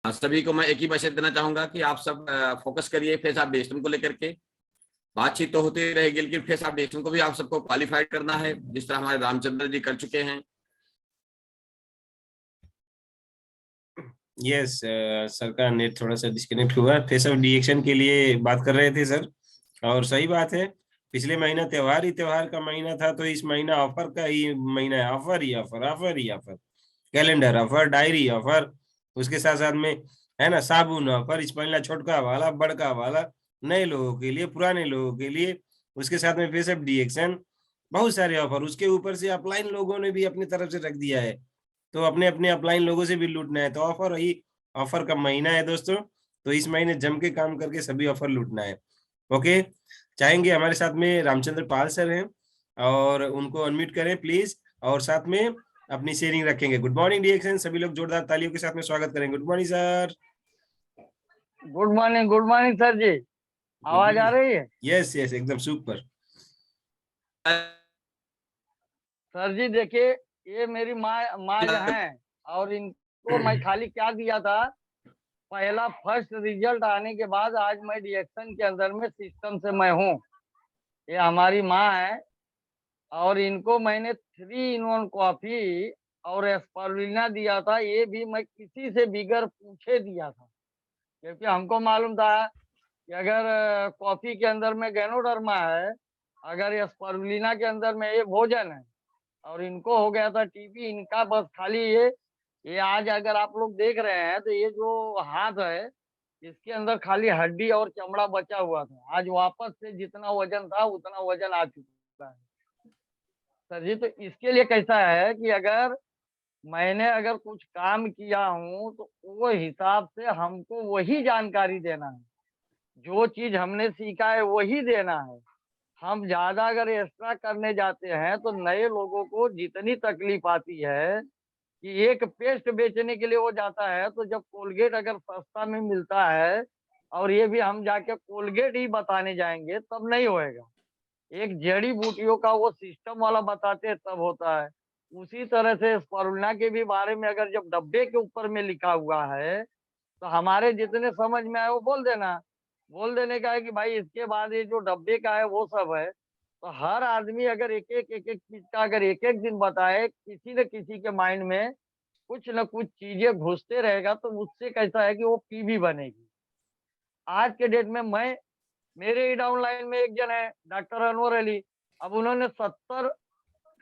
हाँ, सभी को मैं एक ही मैसेज देना चाहूंगा कि आप सब फोकस करिए फेस ऑफ डिस्कशन को लेकर के। बातचीत तो होती रहेगी, लेकिन फेस ऑफ डिस्कशन को भी आप सबको क्वालिफाइड करना है, जिस तरह हमारे रामचंद्र जी कर चुके हैं। यस सर का नेट थोड़ा सा डिस्कनेक्ट हुआ। फेस ऑफ डिएक्शन के लिए बात कर रहे थे सर, और सही बात है। पिछले महीना त्योहार का महीना था, तो इस महीना ऑफर का ही महीना है। ऑफर ही ऑफर, ऑफर ही ऑफर, कैलेंडर ऑफर, डायरी ऑफर, उसके साथ साथ में है ना साबुन ऑफर, इस महीना छोटका वाला, बड़का वाला, नए लोगों के लिए, पुराने लोगों के लिए, उसके साथ में फेस ऑफ डिएक्शन, बहुत सारे ऑफर। उसके ऊपर से अपलाइन लोगों ने भी अपनी तरफ से रख दिया है, तो अपने अपने अपलाइन लोगों से भी लूटना है। तो ऑफर ही ऑफर का महीना है दोस्तों, तो इस महीने जम के काम करके सभी ऑफर लूटना है। ओके, चाहेंगे हमारे साथ में रामचंद्र पाल सर हैं, और उनको अनम्यूट करें प्लीज, और साथ में अपनी शेयरिंग रखेंगे। गुड मॉर्निंग डिएक्शन, सभी लोग जोरदार तालियों के साथ में स्वागत करेंगे। Good morning sir. Good morning sir जी, आवाज आ रही है? यस यस, एकदम सुपर। सर जी देखिए, ये मेरी माँ जो हैं, और इनको मैं खाली क्या दिया था, पहला फर्स्ट रिजल्ट आने के बाद आज मैं डिएक्शन के अंदर में सिस्टम से मैं हूँ। ये हमारी माँ है, और इनको मैंने 3 in 1 कॉफी और एस्पारुलिना दिया था। ये भी मैं किसी से बिगर पूछे दिया था, क्योंकि हमको मालूम था कि अगर कॉफी के अंदर में गैनोडर्मा है, अगर एस्पारुलिना के अंदर में ये भोजन है, और इनको हो गया था टीबी। इनका बस खाली ये आज अगर आप लोग देख रहे हैं तो ये जो हाथ है, इसके अंदर खाली हड्डी और चमड़ा बचा हुआ था। आज वापस से जितना वजन था उतना वजन आ चुका है। सर जी, तो इसके लिए कैसा है कि अगर मैंने अगर कुछ काम किया हूँ तो वो हिसाब से हमको वही जानकारी देना है, जो चीज हमने सीखा है वही देना है। हम ज्यादा अगर एक्स्ट्रा करने जाते हैं तो नए लोगों को जितनी तकलीफ आती है कि एक पेस्ट बेचने के लिए वो जाता है, तो जब कोलगेट अगर सस्ता में मिलता है और ये भी हम जाके कोलगेट ही बताने जाएंगे तब नहीं होएगा। एक जड़ी बूटियों का वो सिस्टम वाला बताते हैं तब होता है। उसी तरह से स्पारुलिना के भी बारे में अगर जब डब्बे के ऊपर में लिखा हुआ है तो हमारे जितने समझ में आए वो बोल देना। बोल देने का है कि भाई इसके बाद ये जो डब्बे का है वो सब है। तो हर आदमी अगर एक एक चीज का अगर एक एक दिन बताए, किसी न किसी के माइंड में कुछ न कुछ चीजें घुसते रहेगा, तो उससे कैसा है कि वो पीबी बनेगी। आज के डेट में मैं, मेरे ही डाउन लाइन में एक जन है डॉक्टर अनवर अली। अब उन्होंने 70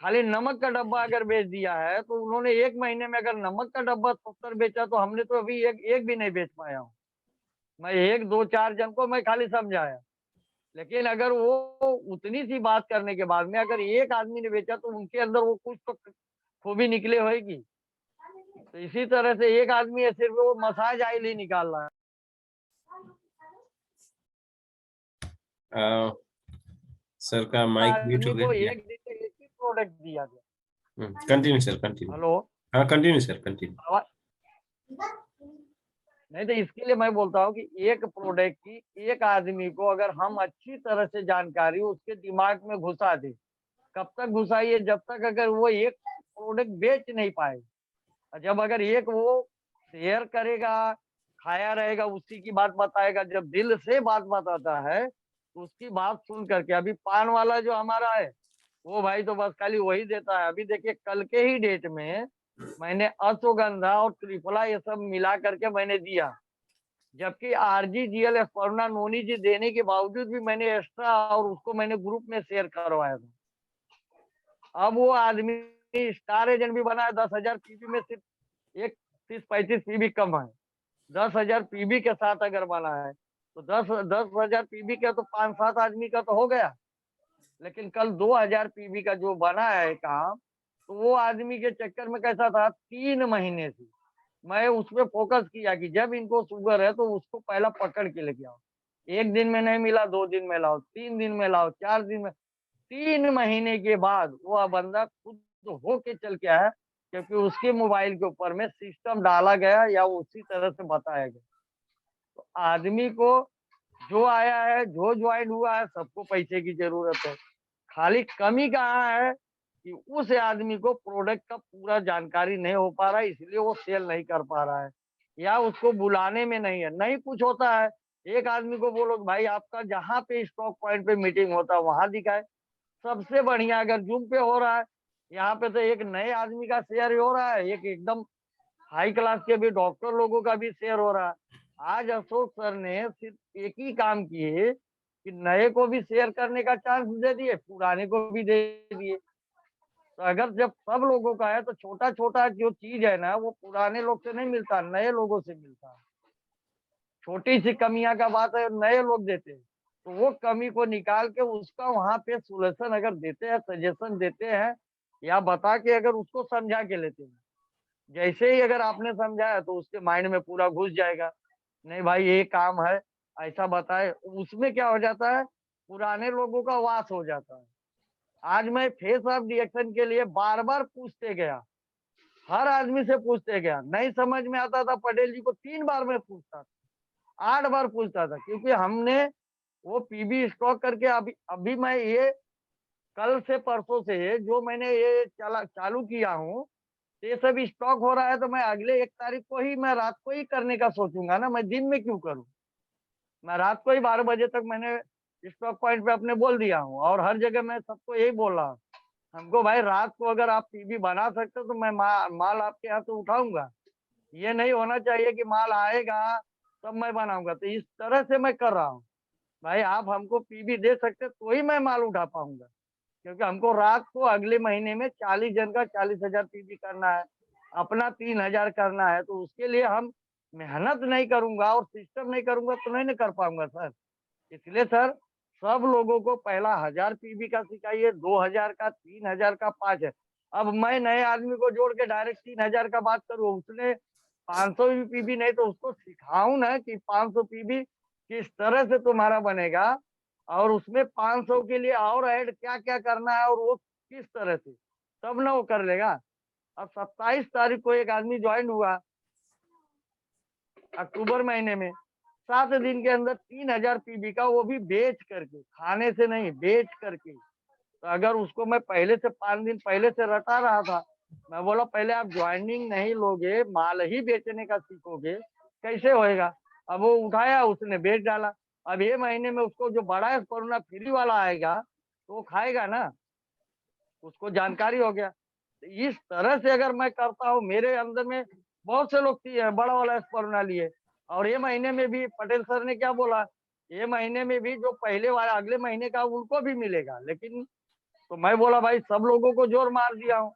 खाली नमक का डब्बा अगर बेच दिया है, तो उन्होंने 1 महीने में अगर नमक का डब्बा 70 बेचा, तो हमने तो अभी एक भी नहीं बेच पाया हूँ। मैं 1 2 4 जन को मैं खाली समझाया, लेकिन अगर वो उतनी सी बात करने के बाद में अगर एक आदमी ने बेचा तो उनके अंदर वो कुछ तो खूबी निकले होगी। तो इसी तरह से एक आदमी है सिर्फ वो मसाज ऑयल ही निकाल रहा है। सर का माइक म्यूट हो आदमी को गया। एक दिन में एक ही प्रोडक्ट दिया गया। Continue sir, continue. हेलो, हाँ कंटिन्यू सर, कंटिन्यू। आवाज नहीं? तो इसके लिए मैं बोलता हूँ कि एक प्रोडक्ट की एक आदमी को अगर हम अच्छी तरह से जानकारी उसके दिमाग में घुसा दे, कब तक घुसाइए, जब तक अगर वो एक प्रोडक्ट बेच नहीं पाए। जब अगर एक वो शेयर करेगा, खाया रहेगा, उसी की बात बताएगा, जब दिल से बात बताता है तो उसकी बात सुन करके, अभी पान वाला जो हमारा है वो भाई तो बस खाली वही देता है। अभी देखिए कल के ही डेट में मैंने अश्वगंधा और त्रिफला ये सब मिला करके मैंने दिया, जबकि RGGL एस्पर्ना नोनी जी देने के बावजूद भी मैंने एक्स्ट्रा और उसको मैंने ग्रुप में शेयर करवाया था। अब वो आदमी स्टार एजेंट भी बना है, 10,000 पीबी में सिर्फ एक 30-35 पीबी कम है। 10,000 पीबी के साथ अगर बना है तो 10,000 पीबी का तो 5-7 आदमी का तो हो गया। लेकिन कल 2,000 पीबी का जो बना है काम, तो वो आदमी के चक्कर में कैसा था, 3 महीने से मैं उसमें फोकस किया कि जब इनको शुगर है तो उसको पहला पकड़ के लेके आओ। एक दिन में नहीं मिला, 2 दिन में लाओ, 3 दिन में लाओ, 4 दिन में। 3 महीने के बाद वो बंदा खुद होके चल के आया, क्योंकि उसके मोबाइल के ऊपर में सिस्टम डाला गया या उसी तरह से बताया गया। तो आदमी को जो आया है, जो ज्वाइन हुआ है, सबको पैसे की जरूरत है। खाली कमी कहाँ है कि उस आदमी को प्रोडक्ट का पूरा जानकारी नहीं हो पा रहा है, इसलिए वो सेल नहीं कर पा रहा है। या उसको बुलाने में नहीं है, नहीं कुछ होता है। एक आदमी को बोलो कि भाई आपका जहाँ पे स्टॉक पॉइंट पे मीटिंग होता है वहां दिखाए, सबसे बढ़िया। अगर जूम पे हो रहा है, यहाँ पे तो एक नए आदमी का शेयर हो रहा है, एक एकदम हाई क्लास के भी डॉक्टर लोगों का भी शेयर हो रहा है। आज अशोक सर ने सिर्फ एक ही काम किए कि नए को भी शेयर करने का चांस दे दिए, पुराने को भी दे दिए। तो अगर जब सब लोगों का है तो छोटा छोटा जो चीज है ना वो पुराने लोग से नहीं मिलता, नए लोगों से मिलता है। छोटी सी कमियां का बात है, नए लोग देते हैं, तो वो कमी को निकाल के उसका वहां पे सोल्यूशन अगर देते हैं, सजेशन देते हैं, या बता के अगर उसको समझा के लेते हैं, जैसे ही अगर आपने समझाया तो उसके माइंड में पूरा घुस जाएगा। नहीं भाई ये काम है, ऐसा बताए, उसमें क्या हो जाता है, पुराने लोगों का वास हो जाता है। आज मैं फेस ऑफ रिएक्शन के लिए बार बार पूछते गया, हर आदमी से पूछते गया, नहीं समझ में आता था पटेल जी को 3 बार मैं पूछता था, 8 बार पूछता था, क्योंकि हमने वो पीबी स्टॉक करके अभी अभी मैं ये कल से परसों से जो मैंने ये चालू किया हूँ, ये सब स्टॉक हो रहा है, तो मैं अगले 1 तारीख को ही मैं रात को ही करने का सोचूंगा ना, मैं दिन में क्यों करूं। मैं रात को ही 12 बजे तक मैंने स्टॉक पॉइंट पे अपने बोल दिया हूँ, और हर जगह मैं सबको यही बोल रहा हूँ, हमको भाई रात को अगर आप पीबी बना सकते हो तो मैं माल आपके यहाँ से उठाऊंगा। ये नहीं होना चाहिए कि माल आएगा तब मैं बनाऊंगा। तो इस तरह से मैं कर रहा हूँ, भाई आप हमको पीबी दे सकते तो ही मैं माल उठा पाऊंगा, क्योंकि हमको रात को अगले महीने में 40 जन का 40,000 पीबी करना है, अपना 3,000 करना है। तो उसके लिए हम मेहनत नहीं करूंगा और सिस्टम नहीं करूंगा तो नहीं कर पाऊंगा सर। इसलिए सर सब लोगों को पहला 1,000 पीबी का सिखाइए, 2,000 का, 3,000 का, 5 है। अब मैं नए आदमी को जोड़ के डायरेक्ट 3,000 का बात करूँ, उसने 500 भी पीबी नहीं, तो उसको सिखाऊं ना कि 500 पीबी किस तरह से तुम्हारा बनेगा, और उसमें 500 के लिए और ऐड क्या क्या करना है और वो किस तरह से, तब ना वो कर लेगा। अब 27 तारीख को एक आदमी ज्वाइन हुआ अक्टूबर महीने में, 7 दिन के अंदर 3,000 पीबी का, वो भी बेच करके, खाने से नहीं, बेच करके। तो अगर उसको मैं पहले से 5 दिन पहले से रटा रहा था, मैं बोला पहले आप ज्वाइनिंग नहीं लोगे, माल ही बेचने का सीखोगे, कैसे होएगा। अब वो उठाया, उसने बेच डाला। अब ये महीने में उसको जो बड़ा कोरोना फ्री वाला आएगा तो वो खाएगा ना, उसको जानकारी हो गया। तो इस तरह से अगर मैं करता हूँ, मेरे अंदर में बहुत से लोग बड़ा वाला कोरोना लिए, और ये महीने में भी पटेल सर ने क्या बोला, ये महीने में भी जो पहले वाला अगले महीने का उनको भी मिलेगा। लेकिन तो मैं बोला भाई सब लोगों को जोर मार दिया हूँ,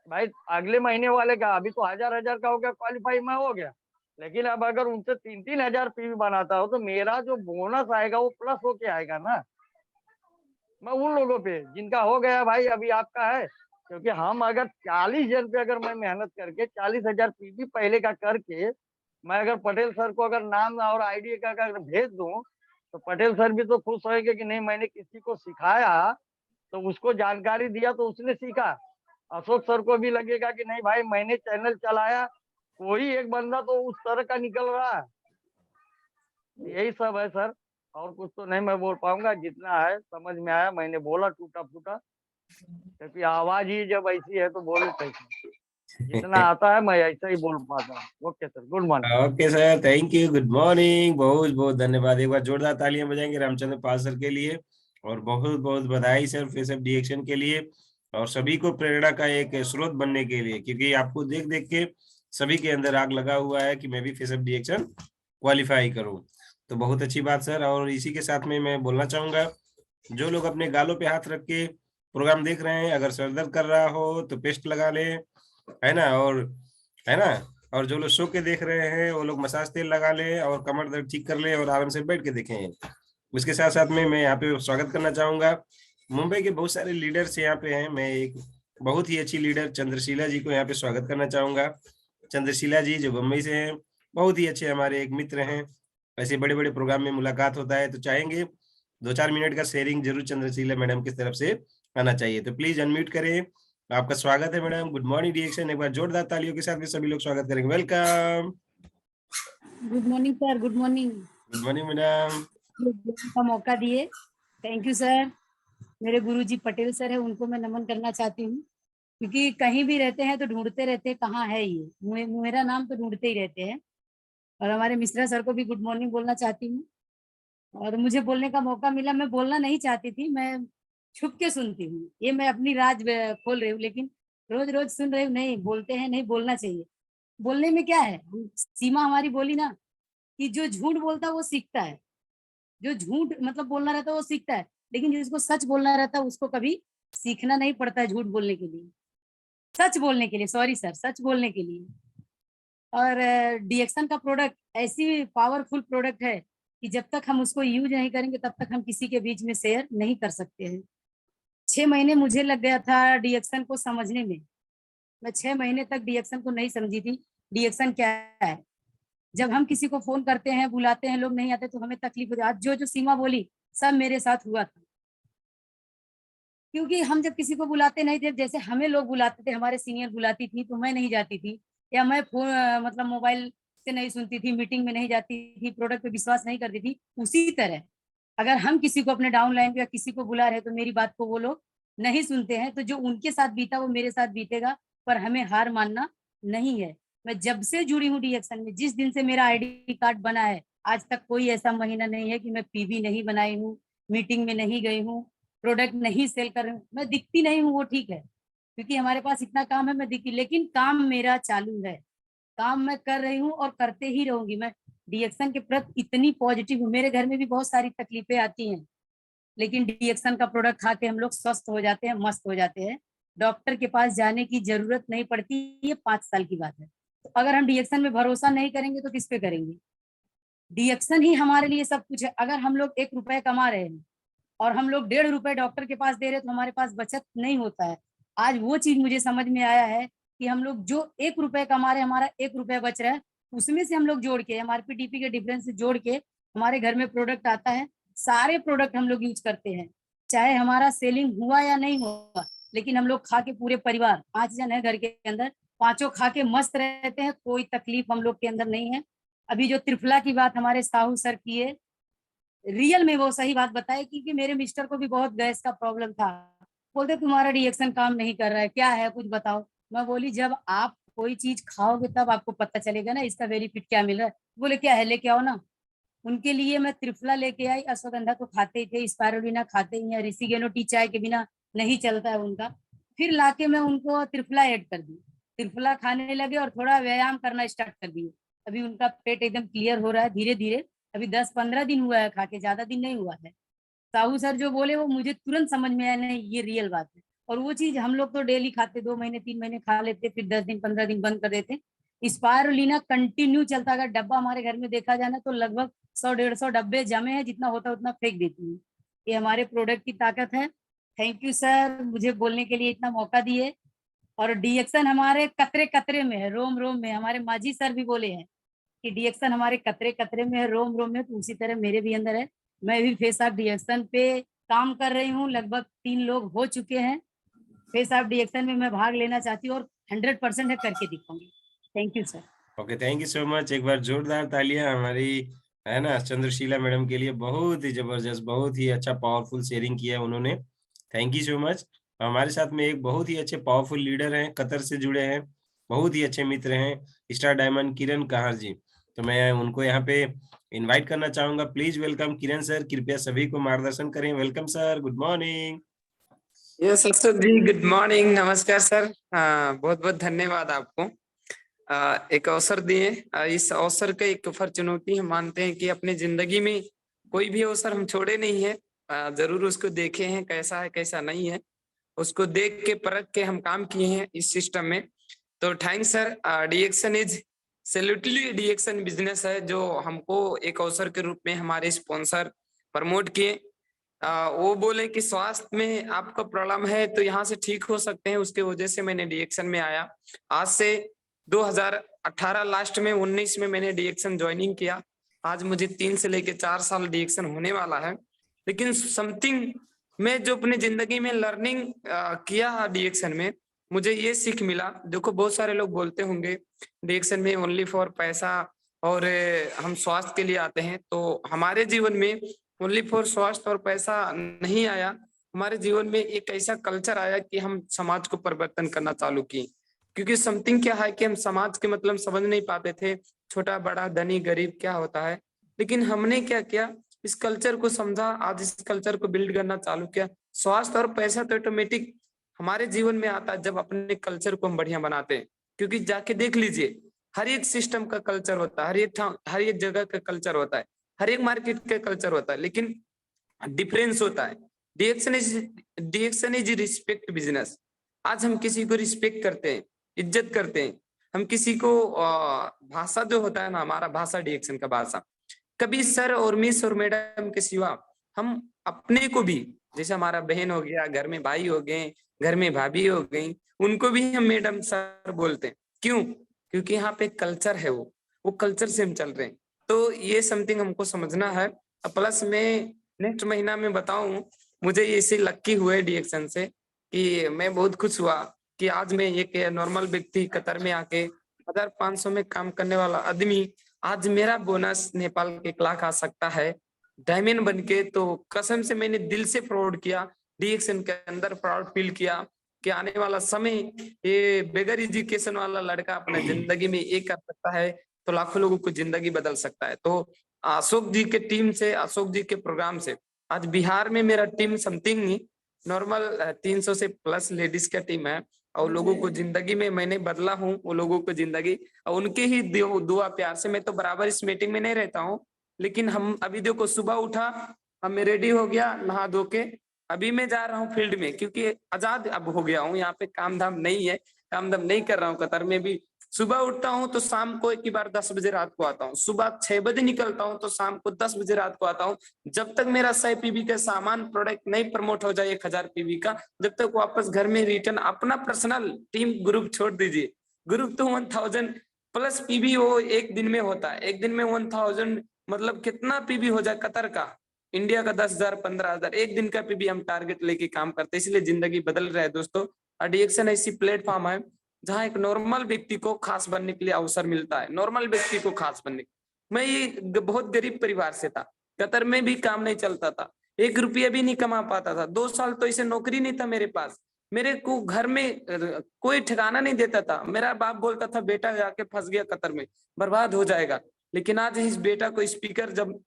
भाई अगले महीने वाले का अभी तो 1,000 का हो गया, क्वालिफाई मैं हो गया। लेकिन अब अगर उनसे 3-3 हजार पीवी बनाता हो तो मेरा जो बोनस आएगा वो प्लस होके आएगा ना। मैं उन लोगों पे जिनका हो गया भाई अभी आपका है, क्योंकि हम अगर 40 जन पे अगर मैं मेहनत करके 40,000 पीवी पहले का करके, मैं अगर पटेल सर को अगर नाम और आईडी का अगर भेज दूं, तो पटेल सर भी तो खुश होंगे कि नहीं मैंने किसी को सिखाया, तो उसको जानकारी दिया तो उसने सीखा। अशोक सर को भी लगेगा कि नहीं भाई मैंने चैनल चलाया, कोई एक बंदा तो उस तरह का निकल रहा है। यही सब है सर, और कुछ तो नहीं मैं बोल पाऊंगा, जितना है समझ में आया मैंने बोला टूटा फूटा, क्योंकि आवाज ही जब ऐसी है तो बोले कैसे, जितना आता है मैं ऐसा ही बोल पाता हूँ। Okay sir, good morning. Okay sir, thank you, good morning, बहुत बहुत धन्यवाद। एक बार जोरदार तालियां बजाएंगे रामचंद्र पाल सर के लिए, और बहुत बहुत बधाई सर फेस ऑफ डिएक्शन के लिए, और सभी को प्रेरणा का एक स्रोत बनने के लिए, क्योंकि आपको देख देख के सभी के अंदर आग लगा हुआ है कि मैं भी फेस ऑफ डिएक्शन क्वालिफाई करूं। तो बहुत अच्छी बात सर। और इसी के साथ में मैं बोलना चाहूंगा, जो लोग अपने गालों पे हाथ रख के प्रोग्राम देख रहे हैं, अगर सर दर्द कर रहा हो तो पेस्ट लगा ले, है ना, और है ना, और जो लोग सो के देख रहे हैं वो लोग मसाज तेल लगा ले और कमर दर्द ठीक कर ले और आराम से बैठ के देखें। उसके साथ साथ में मैं यहाँ पे स्वागत करना चाहूंगा, मुंबई के बहुत सारे लीडर्स यहाँ पे हैं, मैं एक बहुत ही अच्छी लीडर चंद्रशिला जी को यहाँ पे स्वागत करना चाहूंगा। चंद्रशिला जी जो मुंबई से हैं, बहुत ही अच्छे हमारे एक मित्र हैं, ऐसे बड़े बड़े प्रोग्राम में मुलाकात होता है तो चाहेंगे 2-4 मिनट का शेयरिंग जरूर चंद्रशिला मैडम की तरफ से आना चाहिए, तो प्लीज अनम्यूट करें। आपका स्वागत है मैडम, गुड मॉर्निंग डिएक्शन, एक बार जोरदार तालियों के साथ में सभी लोग स्वागत करेंगे। Welcome. Good morning sir, good morning. Good morning madam. का मौका दिए, थैंक यू सर। मेरे गुरुजी पटेल सर है, उनको मैं नमन करना चाहती हूँ, क्योंकि कहीं भी रहते हैं तो ढूंढते रहते हैं कहाँ है ये, मेरा नाम तो ढूंढते ही रहते हैं। और हमारे मिश्रा सर को भी गुड मॉर्निंग बोलना चाहती हूँ। और मुझे बोलने का मौका मिला, मैं बोलना नहीं चाहती थी, मैं छुप के सुनती हूँ, ये मैं अपनी राज खोल रही हूँ, लेकिन रोज रोज सुन रही हूँ, नहीं बोलते हैं, नहीं बोलना चाहिए। बोलने में क्या है, सीमा हमारी बोली ना कि जो झूठ बोलता है वो सीखता है, जो झूठ मतलब बोलना रहता है वो सीखता है, लेकिन जिसको सच बोलना रहता है उसको कभी सीखना नहीं पड़ता है झूठ बोलने के लिए, सच बोलने के लिए, सॉरी सर, सच बोलने के लिए। और डीएक्सन का प्रोडक्ट ऐसी पावरफुल प्रोडक्ट है कि जब तक हम उसको यूज नहीं करेंगे तब तक हम किसी के बीच में शेयर नहीं कर सकते हैं। 6 महीने मुझे लग गया था डीएक्सन को समझने में, मैं 6 महीने तक डीएक्सन को नहीं समझी थी, डीएक्सन क्या है। जब हम किसी को फोन करते हैं, बुलाते हैं, लोग नहीं आते तो हमें तकलीफ हो जाती। आज जो सीमा बोली सब मेरे साथ हुआ था, क्योंकि हम जब किसी को बुलाते नहीं थे, जैसे हमें लोग बुलाते थे, हमारे सीनियर बुलाती थी तो मैं नहीं जाती थी, या मैं फोन मतलब मोबाइल से नहीं सुनती थी, मीटिंग में नहीं जाती थी, प्रोडक्ट पे विश्वास नहीं करती थी। उसी तरह अगर हम किसी को अपने डाउन लाइन पे या किसी को बुला रहे तो मेरी बात को वो लोग नहीं सुनते हैं, तो जो उनके साथ बीता वो मेरे साथ बीतेगा, पर हमें हार मानना नहीं है। मैं जब से जुड़ी हूँ डीएक्सन में, जिस दिन से मेरा आईडी कार्ड बना है, आज तक कोई ऐसा महीना नहीं है कि मैं पीवी नहीं बनाई हूँ, मीटिंग में नहीं गई हूँ, प्रोडक्ट नहीं सेल कर रही हूँ। मैं दिखती नहीं हूँ वो ठीक है, क्योंकि हमारे पास इतना काम है, मैं दिखती, लेकिन काम मेरा चालू है, काम मैं कर रही हूँ और करते ही रहूंगी। मैं डीएक्सन के प्रति इतनी पॉजिटिव हूँ। मेरे घर में भी बहुत सारी तकलीफें आती हैं, लेकिन डीएक्सन का प्रोडक्ट खा के हम लोग स्वस्थ हो जाते हैं, मस्त हो जाते हैं, डॉक्टर के पास जाने की जरूरत नहीं पड़ती। ये 5 साल की बात है। तो अगर हम डीएक्सन में भरोसा नहीं करेंगे तो किस पे करेंगे। डीएक्सन ही हमारे लिए सब कुछ है। अगर हम लोग 1 रुपए कमा रहे हैं और हम लोग 1.5 रुपए डॉक्टर के पास दे रहे तो हमारे पास बचत नहीं होता है। आज वो चीज मुझे समझ में आया है कि हम लोग जो 1 रुपए कमा रहे हैं, हमारा 1 रुपया बच रहा है, उसमें से हम लोग जोड़ के एमआरपी डीपी के डिफरेंस से जोड़ के हमारे घर में प्रोडक्ट आता है, सारे प्रोडक्ट हम लोग यूज करते हैं, चाहे हमारा सेलिंग हुआ या नहीं हुआ, लेकिन हम लोग खा के पूरे परिवार 5 जन है घर के अंदर, पांचों खा के मस्त रहते हैं, कोई तकलीफ हम लोग के अंदर नहीं है। अभी जो त्रिफला की बात हमारे साहू सर की है, रियल में वो सही बात बताए, क्योंकि मेरे मिस्टर को भी बहुत गैस का प्रॉब्लम था। बोलते तुम्हारा रिएक्शन काम नहीं कर रहा है, क्या है कुछ बताओ। मैं बोली जब आप कोई चीज खाओगे तब आपको पता चलेगा ना इसका बेनिफिट क्या मिल रहा है। बोले क्या है, लेके आओ ना। उनके लिए मैं त्रिफला लेके आई, अश्वगंधा तो खाते ही थे, स्पायरुलिना खाते ही हैं, ऋषिगेनो टी चाय के बिना नहीं चलता है उनका। फिर लाके मैं उनको त्रिफला ऐड कर दी, त्रिफला खाने लगे और थोड़ा व्यायाम करना स्टार्ट कर दिए। अभी उनका पेट एकदम क्लियर हो रहा है धीरे धीरे। अभी 10-15 दिन हुआ है खा के, ज्यादा दिन नहीं हुआ है। साहू सर जो बोले वो मुझे तुरंत समझ में आया, नहीं ये रियल बात है। और वो चीज हम लोग तो डेली खाते, 2 महीने 3 महीने खा लेते, फिर 10 दिन 15 दिन बंद कर देते। स्पायरुलिना कंटिन्यू चलता, अगर डब्बा हमारे घर में देखा जाए ना तो लगभग 100-150 डब्बे जमे हैं, जितना होता है उतना फेंक देती हूँ। ये हमारे प्रोडक्ट की ताकत है। थैंक यू सर, मुझे बोलने के लिए इतना मौका दिए। और डीएक्सन हमारे कतरे कतरे में है, रोम रोम में। हमारे माजी सर भी बोले हैं कि डीएक्सन हमारे कतरे कतरे में है, रोम रोम में, तो उसी तरह मेरे भी अंदर है। मैं भी फेस ऑफ डीएक्सन पे काम कर रही हूँ, लगभग 3 लोग हो चुके हैं। फेस ऑफ डीएक्सन में मैं भाग लेना चाहती हूँ और 100% है, करके दिखाऊंगी। Thank you sir. Okay, thank you so much. एक बार जोरदार तालियां हमारी है ना चंद्रशीला मैडम के लिए। बहुत ही जबरदस्त, बहुत ही अच्छा पावरफुल शेयरिंग किया उन्होंने। Thank you so much. हमारे साथ में एक बहुत ही अच्छे पावरफुल लीडर हैं, कतर से जुड़े हैं, बहुत ही अच्छे मित्र हैं, स्टार डायमंड किरण कहार जी। तो मैं उनको यहाँ पे इनवाइट करना चाहूंगा। प्लीज वेलकम किरण सर, कृपया सभी को मार्गदर्शन करें। Welcome sir, good morning. Yes Ashok ji, good morning, नमस्कार सर। बहुत बहुत धन्यवाद आपको एक अवसर दिए। इस अवसर का एक चुनौती हम मानते हैं कि अपने जिंदगी में कोई भी अवसर हम छोड़े नहीं है, जरूर उसको देखे हैं कैसा है कैसा नहीं है, उसको देख के परख के हम काम किए हैं इस सिस्टम में। तो थैंक्स सर। डीएक्सन इज सैल्यूटली डीएक्सन बिजनेस है जो हमको एक अवसर के रूप में हमारे स्पॉन्सर प्रमोट किए। वो बोले कि स्वास्थ्य में आपका प्रॉब्लम है तो यहाँ से ठीक हो सकते हैं, उसके वजह से मैंने डीएक्सन में आया। आज से 2018 लास्ट में 19 में मैंने डीएक्सन ज्वाइनिंग किया। आज मुझे 3 से लेके 4 साल डीएक्सन होने वाला है। लेकिन समथिंग मैं जो अपने जिंदगी में लर्निंग किया डीएक्सन में, मुझे ये सीख मिला। देखो बहुत सारे लोग बोलते होंगे डीएक्सन में ओनली फॉर पैसा और हम स्वास्थ्य के लिए आते हैं, तो हमारे जीवन में ओनली फॉर स्वास्थ्य और पैसा नहीं आया। हमारे जीवन में एक ऐसा कल्चर आया कि हम समाज को परिवर्तन करना चालू किए। क्योंकि समथिंग क्या है कि हम समाज के मतलब समझ नहीं पाते थे, छोटा बड़ा धनी गरीब क्या होता है, लेकिन हमने क्या किया, इस कल्चर को समझा, आज इस कल्चर को बिल्ड करना चालू किया। स्वास्थ्य और पैसा तो ऑटोमेटिक हमारे जीवन में आता है जब अपने कल्चर को हम बढ़िया बनाते हैं। क्योंकि जाके देख लीजिए, हर एक सिस्टम का कल्चर होता है, हर एक जगह का कल्चर होता है, हर एक मार्केट का कल्चर होता है, लेकिन डिफरेंस होता है। डीएक्शन इज रिस्पेक्ट बिजनेस। आज हम किसी को रिस्पेक्ट करते हैं, इज्जत करते हैं। हम किसी को भाषा जो होता है ना, हमारा भाषा डीएक्शन का भाषा, कभी सर और मिस और मैडम के सिवा हम अपने को भी, जैसे हमारा बहन हो गया, घर में भाई हो गए, घर में भाभी हो गई, उनको भी हम मैडम सर बोलते हैं। क्यों? क्योंकि यहाँ पे कल्चर है, वो कल्चर से हम चल रहे हैं। तो ये समथिंग हमको समझना है। प्लस में नेक्स्ट महीना में बताऊं, मुझे ऐसे लक्की हुए डीएक्शन से कि मैं बहुत खुश हुआ कि आज मैं एक नॉर्मल व्यक्ति कतर में आके 1500 में काम करने वाला आदमी, आज मेरा बोनस नेपाल के 1 लाख आ सकता है डायमंड बन के। तो कसम से मैंने दिल से प्राउड किया, डीएक्शन के अंदर प्राउड फील किया कि आने वाला समय ये बगैर एजुकेशन वाला लड़का अपने जिंदगी में ये कर सकता है तो लाखों लोगों को जिंदगी बदल सकता है। तो अशोक जी के टीम से, अशोक जी के प्रोग्राम से आज बिहार में मेरा टीम समथिंग नॉर्मल 300 से प्लस लेडीज का टीम है, और लोगों को जिंदगी में मैंने बदला हूँ, वो लोगों को जिंदगी, और उनके ही दुआ प्यार से। मैं तो बराबर इस मीटिंग में नहीं रहता हूँ, लेकिन हम अभी देखो, सुबह उठा, अब मैं रेडी हो गया नहा धो के, अभी मैं जा रहा हूँ फील्ड में, क्योंकि आजाद अब हो गया हूँ, यहाँ पे काम धाम नहीं है, काम धाम नहीं कर रहा हूँ कतर में भी। सुबह उठता हूँ तो शाम को एक ही बार 10 बजे रात को आता हूँ, सुबह 6 बजे निकलता हूँ तो शाम को 10 बजे रात को आता हूँ। जब तक मेरा 100 पीवी का सामान प्रोडक्ट नहीं प्रमोट हो जाए 1000 पीवी का, जब तक वापस घर में रिटर्न अपना पर्सनल टीम ग्रुप छोड़ दीजिए, ग्रुप तो 1000 प्लस पीवी वो एक दिन में होता है। एक दिन में 1000 मतलब कितना पीवी हो जाए कतर का, इंडिया का 10,000 15,000, एक दिन का पीवी हम टारगेट लेके काम करते हैं। इसलिए जिंदगी बदल रहा है दोस्तों। डीएक्शन ऐसी प्लेटफॉर्म है जहां एक नॉर्मल व्यक्ति को खास बनने के लिए अवसर मिलता है, नॉर्मल व्यक्ति को खास बनने। मैं ये बहुत गरीब परिवार से था, कतर में भी काम नहीं चलता था, 1 रुपया भी नहीं कमा पाता था, 2 साल तो इसे नौकरी नहीं था मेरे पास, मेरे को घर में कोई ठिकाना नहीं देता था। मेरा बाप बोलता था बेटा जाके फंस गया कतर में, बर्बाद हो जाएगा। लेकिन आज इस बेटा को स्पीकर जब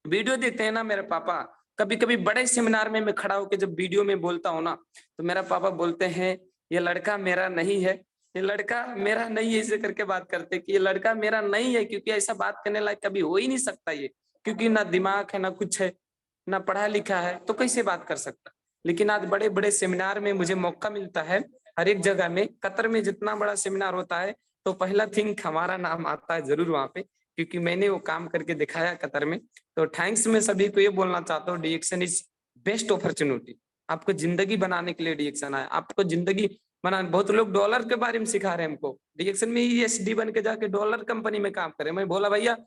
वीडियो देते हैं ना, मेरे पापा कभी कभी बड़े सेमिनार में मैं खड़ा होकर जब वीडियो में बोलता हूँ ना, तो मेरा पापा बोलते हैं ये लड़का मेरा नहीं है, ये लड़का मेरा नहीं है, ऐसे करके बात करते कि ये लड़का मेरा नहीं है, क्योंकि ऐसा बात करने लायक कभी हो ही नहीं सकता ये, क्योंकि ना दिमाग है, ना कुछ है, ना पढ़ा लिखा है, तो कैसे बात कर सकता। लेकिन आज बड़े बड़े सेमिनार में मुझे मौका मिलता है, हर एक जगह में, कतर में जितना बड़ा सेमिनार होता है तो पहला थिंग हमारा नाम आता है जरूर वहां पे, क्योंकि मैंने वो काम करके दिखाया कतर में। तो थैंक्स मैं सभी को ये बोलना चाहता हूँ, डीएक्शन इज बेस्ट अपॉर्चुनिटी। आपको जिंदगी बनाने के लिए डीएक्शन आया, आपको जिंदगी बना। बहुत लोग डॉलर के बारे में सिखा रहे हैं हमको, डीएक्शन में ESD बन के जाके डॉलर कंपनी में काम करे। मैं बोला भैया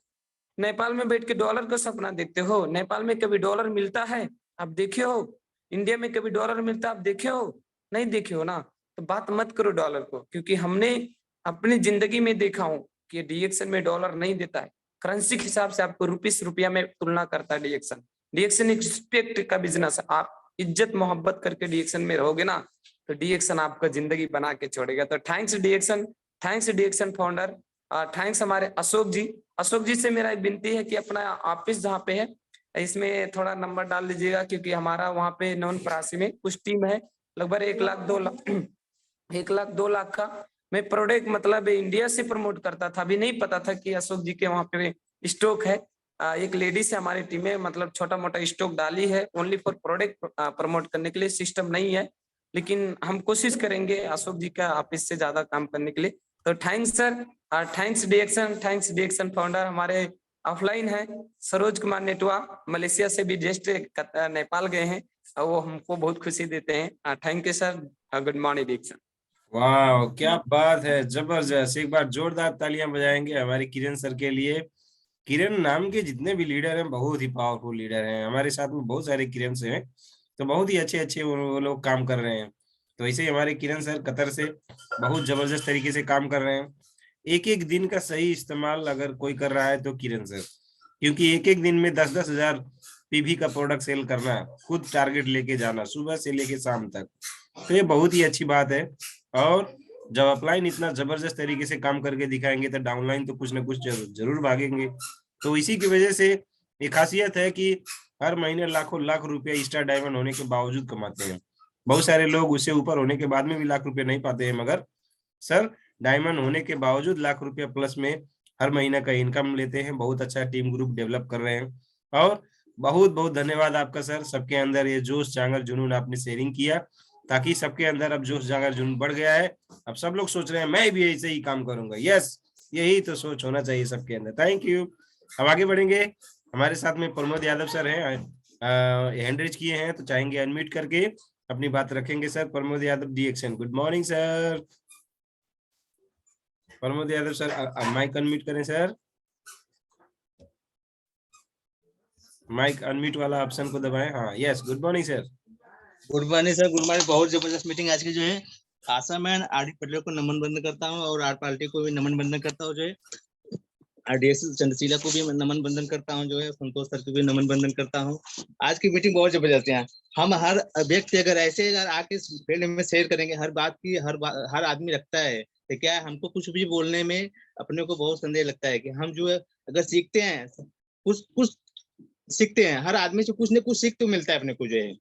नेपाल में बैठ के डॉलर का सपना देखते हो, नेपाल में कभी डॉलर मिलता है आप देखे हो? इंडिया में कभी डॉलर मिलता आप देखे हो? नहीं देखे हो ना, तो बात मत करो डॉलर को, क्योंकि हमने अपनी जिंदगी में देखा हूं कि डीएक्शन में डॉलर नहीं देता है, करेंसी के हिसाब से आपको रुपया में तुलना करता है डीएक्शन। डीएक्शन एक रिस्पेक्ट का बिजनेस है, आप इज्जत मोहब्बत करके डीएक्शन में रहोगे ना, तो डीएक्शन आपका जिंदगी बना के छोड़ेगा। तो थैंक्स डीएक्शन, थैंक्स डीएक्शन फाउंडर, थैंक्स हमारे अशोक जी। अशोक जी से मेरा एक विनती है कि अपना ऑफिस जहाँ पे है इसमें थोड़ा नंबर डाल दीजिएगा, क्योंकि हमारा वहाँ पे नॉन परासी में कुछ टीम है, लगभग 1 लाख 2 लाख का मैं प्रोडक्ट मतलब इंडिया से प्रमोट करता था। अभी नहीं पता था कि अशोक जी के वहाँ पे स्टॉक है। एक लेडीज है हमारी टीम में, मतलब छोटा मोटा स्टॉक डाली है ओनली फॉर प्रोडक्ट प्रमोट करने के लिए, सिस्टम नहीं है, लेकिन हम कोशिश करेंगे अशोक जी का ऑफिस से ज्यादा काम करने के लिए। तो थैंक्स सर, थैंक्स डीएक्शन फाउंडर। हमारे ऑफलाइन है सरोज कुमार नेटवा, मलेशिया से भी जस्ट नेपाल गए हैं, और वो हमको बहुत खुशी देते हैं। Thank you sir, good morning डीएक्शन। वाह क्या बात है, जबरदस्त। एक बार जोरदार तालियां बजाएंगे हमारे किरण सर के लिए। किरण नाम के जितने भी लीडर हैं बहुत ही पावरफुल लीडर हैं, हमारे साथ में बहुत सारे किरण से हैं, तो बहुत ही अच्छे वो लोग काम कर रहे हैं। तो ऐसे ही हमारे किरण सर कतर से बहुत जबरदस्त तरीके से काम कर रहे हैं। एक एक दिन का सही इस्तेमाल अगर कोई कर रहा है तो किरण सर, क्योंकि एक एक दिन में 10-10 हजार पीवी का प्रोडक्ट सेल करना, खुद टारगेट लेके जाना सुबह से लेके शाम तक, तो ये बहुत ही अच्छी बात है। और जब अपलाइन इतना जबरदस्त तरीके से काम करके दिखाएंगे तो डाउनलाइन तो कुछ ना कुछ जरूर भागेंगे। तो इसी की वजह से एक खासियत है कि हर महीने लाखों लाख रुपए स्टार डायमंड होने के बावजूद कमाते हैं। बहुत सारे लोग उससे ऊपर होने के बाद में भी लाख रुपए नहीं पाते हैं, मगर सर डायमंड होने के बावजूद लाख रुपया प्लस में हर महीने का इनकम लेते हैं। बहुत अच्छा टीम ग्रुप डेवलप कर रहे हैं और बहुत बहुत धन्यवाद आपका सर। सबके अंदर ये जोश जांगर जुनून आपने शेयरिंग किया, ताकि सबके अंदर अब जोश जांगर जुनून बढ़ गया है। अब सब लोग सोच रहे हैं मैं भी ऐसे ही काम करूंगा। यस, यही तो सोच होना चाहिए सबके अंदर। Thank you. अब आगे बढ़ेंगे। हमारे साथ में प्रमोद यादव सर हैं, हैंड रेज किए हैं, तो चाहेंगे अनम्यूट करके अपनी बात रखेंगे सर। प्रमोद यादव डीएक्शन, good morning sir. Pramod Yadav sir mike unmute करें सर, माइक अनम्यूट वाला ऑप्शन को दबाएं। हाँ yes, good morning sir. Good morning sir, good morning. बहुत जबरदस्त मीटिंग आज की जो है। आशा मैं आदित्य पटेल को नमन बंदन करता हूँ और आर पार्टी को भी नमन बंदन करता हूँ, जो है आरडीएस चंद्रशीला को भी नमन बंदन करता हूँ, जो है संतोष सर को भी नमन बंदन करता हूँ। आज की मीटिंग बहुत जबरदस्त है। हम हर व्यक्ति अगर ऐसे अगर आके फील्ड में शेयर करेंगे हर बात की, हर आदमी रखता है तो क्या है, हमको कुछ भी बोलने में अपने को बहुत संदेह लगता है कि हम जो है अगर सीखते हैं, कुछ सीखते हैं, हर आदमी से कुछ न कुछ सीख तो मिलता है अपने को। जो है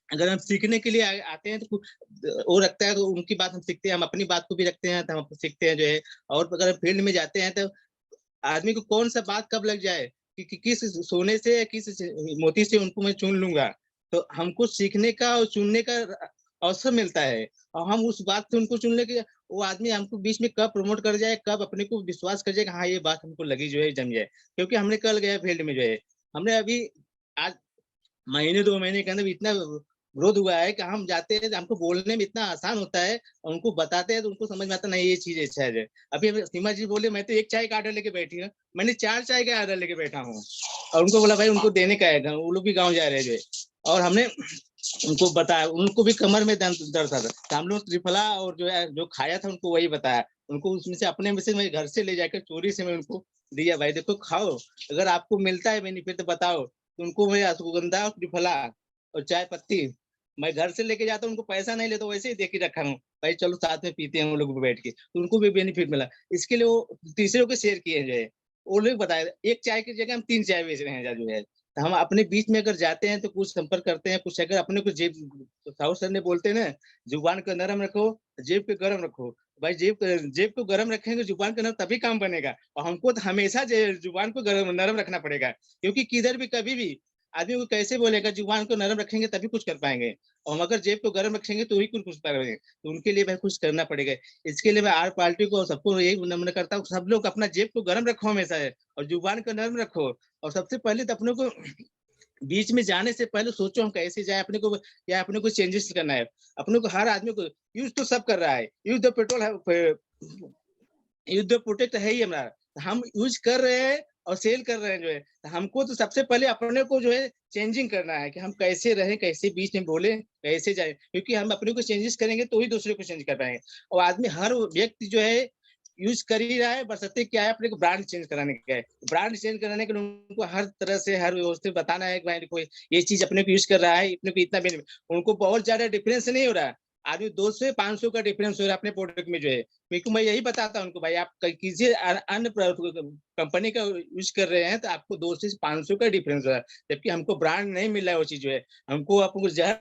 अगर हम सीखने के लिए आते हैं तो वो रखता है तो उनकी बात हम सीखते हैं, हम अपनी बात को भी रखते हैं तो हम सीखते हैं जो है। और अगर फील्ड में जाते हैं तो आदमी को कौन सा बात कब लग जाए कि किस सोने से किस मोती से उनको मैं चुन लूंगा, तो हमको सीखने का और चुनने का अवसर मिलता है। और हम उस बात से उनको चुन ले कि वो आदमी हमको बीच में कब प्रमोट कर जाए, कब अपने को विश्वास कर जाए कि हाँ ये बात हमको लगी जो है जम जाए। क्योंकि हमने कल गया फील्ड में जो है, हमने अभी आज महीने 2 महीने के अंदर इतना ग्रोथ हुआ है कि हम जाते हैं हमको बोलने में इतना आसान होता है और उनको बताते हैं तो उनको समझ में आता नहीं ये चीज अच्छा है। अभी सीमा जी बोले मैं तो 1 चाय का ऑर्डर लेके बैठी हूँ, मैंने 4 चाय का ऑर्डर लेके बैठा हूँ और उनको बोला भाई उनको देने का है, वो लोग भी गाँव जा रहे हैं। और हमने उनको बताया, उनको भी कमर में दर्द था तो हम लोग त्रिफला और जो है जो खाया था उनको वही बताया। उनको उसमें से अपने में से मैं घर से ले जाकर चोरी से मैं उनको दिया, भाई देखो खाओ, अगर आपको मिलता है बेनिफिट तो बताओ। तो उनको मैं अश्वगंधा और त्रिफला और चाय पत्ती मैं घर से लेके जाता हूँ, उनको पैसा नहीं लेता, वैसे ही दे के रखा हूँ, भाई चलो साथ में पीते हैं, वो लोग बैठ के, तो उनको भी बेनिफिट मिला। इसके लिए वो तीसरे को शेयर किए जो है, वो लोग बताया 1 चाय की जगह हम 3 चाय बेच रहे हैं जो है। तो हम अपने बीच में अगर जाते हैं तो कुछ संपर्क करते हैं, कुछ अगर अपने को जेब, साहू सर ने बोलते हैं ना, जुबान को नरम रखो जेब को गर्म रखो। भाई जेब को गर्म रखेंगे जुबान का नरम तभी काम बनेगा। और हमको तो हमेशा जुबान को नरम रखना पड़ेगा, क्योंकि किधर भी कभी भी आदमी को कैसे बोलेगा, जुबान को नरम रखेंगे तभी कुछ कर पाएंगे, और हम अगर जेब को गर्म रखेंगे तो ही कुछ पाएंगे। तो उनके लिए भाई कुछ करना पड़ेगा। इसके लिए मैं आर पार्टी को सबको यही नमन करता हूँ, सब लोग अपना जेब को गर्म रखो हमेशा है और जुबान को नरम रखो। और सबसे पहले तो अपने को बीच में जाने से पहले सोचो हम कैसे जाए, अपने को क्या अपने को चेंजेस करना है। अपने को हर आदमी को यूज तो सब कर रहा है, यूज द पेट्रोल है, यूज द प्रोटेक्ट है ही हमारा, हम यूज कर रहे हैं और सेल कर रहे हैं जो है। हमको तो सबसे पहले अपने को जो है चेंजिंग करना है कि हम कैसे रहें, कैसे बीच में बोले, कैसे जाए, क्योंकि हम अपने को चेंजेस करेंगे तो ही दूसरे को चेंज कर पाएंगे। और आदमी हर व्यक्ति जो है यूज कर ही रहा है, बशर्ते क्या है अपने को ब्रांड चेंज कराने का है। ब्रांड चेंज कराने के लिए उनको हर तरह से हर व्यवस्थित बताना है कि भाई कोई ये चीज अपने को यूज कर रहा है, अपने को इतना बेनिफिट, उनको बहुत ज्यादा डिफरेंस नहीं हो रहा है। आदमी 200 से 500 का डिफरेंस हो रहा है अपने प्रोडक्ट में जो है। क्योंकि मैं यही बताता हूँ उनको, भाई आप किसी अन्य कंपनी का यूज कर रहे हैं तो आपको 200 से 500 का डिफरेंस हो रहा है, जबकि हमको ब्रांड नहीं मिल रहा है वो चीज जो है, हमको आपको जहर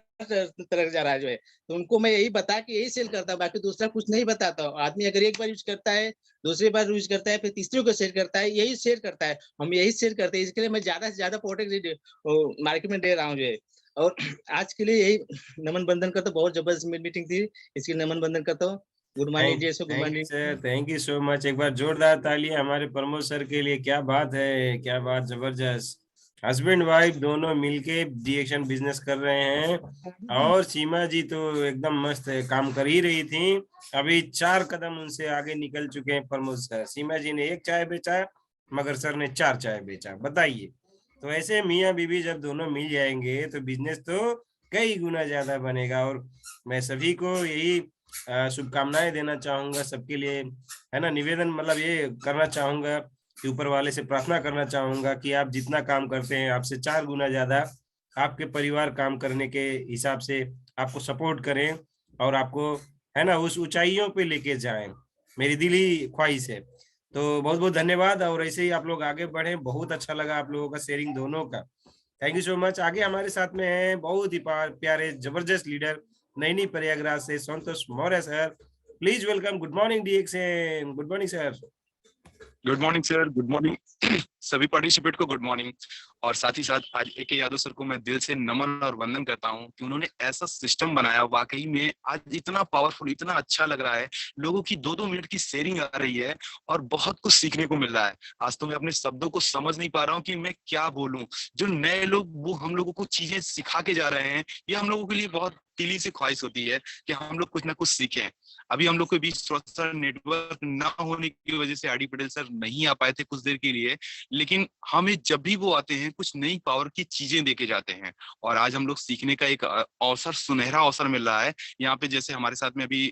तरह जा रहा है जो है। तो उनको मैं यही बता के यही सेल करता हूँ, बाकी दूसरा कुछ नहीं बताता हूँ। आदमी अगर एक बार यूज करता है, दूसरी बार यूज करता है, फिर तीसरे को शेयर करता है, यही शेयर करता है, हम यही शेयर करते हैं। इसके लिए मैं ज्यादा से ज्यादा प्रोडक्ट मार्केट में दे रहा हूँ जो है। और आज के लिए यही नमन बंधन करता, बहुत जबरदस्त मीटिंग थी, इसकी नमन बंधन करता हूँ। गुड मॉर्निंग जय सो, good morning sir, thank you so much. एक बार जोरदार तालियां हमारे प्रमोद सर के लिए। क्या बात है, क्या बात, जबरदस्त। हस्बैंड वाइफ दोनों मिलके डीएक्शन बिजनेस कर रहे हैं और सीमा जी तो एकदम मस्त है, काम कर ही रही थी, अभी 4 कदम उनसे आगे निकल चुके हैं प्रमोद सर। सीमा जी ने 1 चाय बेचा मगर सर ने 4 चाय बेचा, बताइए। तो ऐसे मियाँ बीवी जब दोनों मिल जाएंगे तो बिजनेस तो कई गुना ज्यादा बनेगा। और मैं सभी को यही शुभकामनाएं देना चाहूंगा सबके लिए, है ना, निवेदन मतलब ये करना चाहूंगा कि ऊपर वाले से प्रार्थना करना चाहूंगा कि आप जितना काम करते हैं आपसे 4 गुना ज्यादा आपके परिवार काम करने के हिसाब से आपको सपोर्ट करें और आपको है ना, उस ऊंचाइयों पे लेके जाएं, मेरी दिली ख्वाहिश है। तो बहुत बहुत धन्यवाद, और ऐसे ही आप लोग आगे बढ़े। बहुत अच्छा लगा आप लोगों का शेयरिंग दोनों का। Thank you so much. आगे हमारे साथ में है बहुत ही प्यारे जबरदस्त लीडर नैनी प्रयागराज से Santosh Maurya sir. Please welcome. Good morning डीएक्सएम। Good morning sir. Good morning sir, good morning सभी पार्टिसिपेट को गुड मॉर्निंग। और साथ ही साथ आज ए.के. यादव सर को मैं दिल से नमन और वंदन करता हूं कि उन्होंने ऐसा सिस्टम बनाया, वाकई में आज इतना पावरफुल, इतना अच्छा लग रहा है। लोगों की 2-2 मिनट की शेयरिंग आ रही है और बहुत कुछ सीखने को मिल रहा है। आज तो मैं अपने शब्दों को समझ नहीं पा रहा हूँ कि मैं क्या बोलूं। जो नए लोग वो हम लोगों को चीजें सिखा के जा रहे हैं, ये हम लोगों के लिए बहुत दिली से ख्वाहिश होती है कि हम लोग कुछ ना कुछ सीखें। अभी हम लोग के बीच थोड़ा सा नेटवर्क ना होने की वजह से आरडी पटेल सर नहीं आ पाए थे कुछ देर के लिए, लेकिन हमें जब भी वो आते हैं कुछ नई पावर की चीजें देके जाते हैं। और आज हम लोग सीखने का एक अवसर, सुनहरा अवसर मिल रहा है। यहाँ पे जैसे हमारे साथ में अभी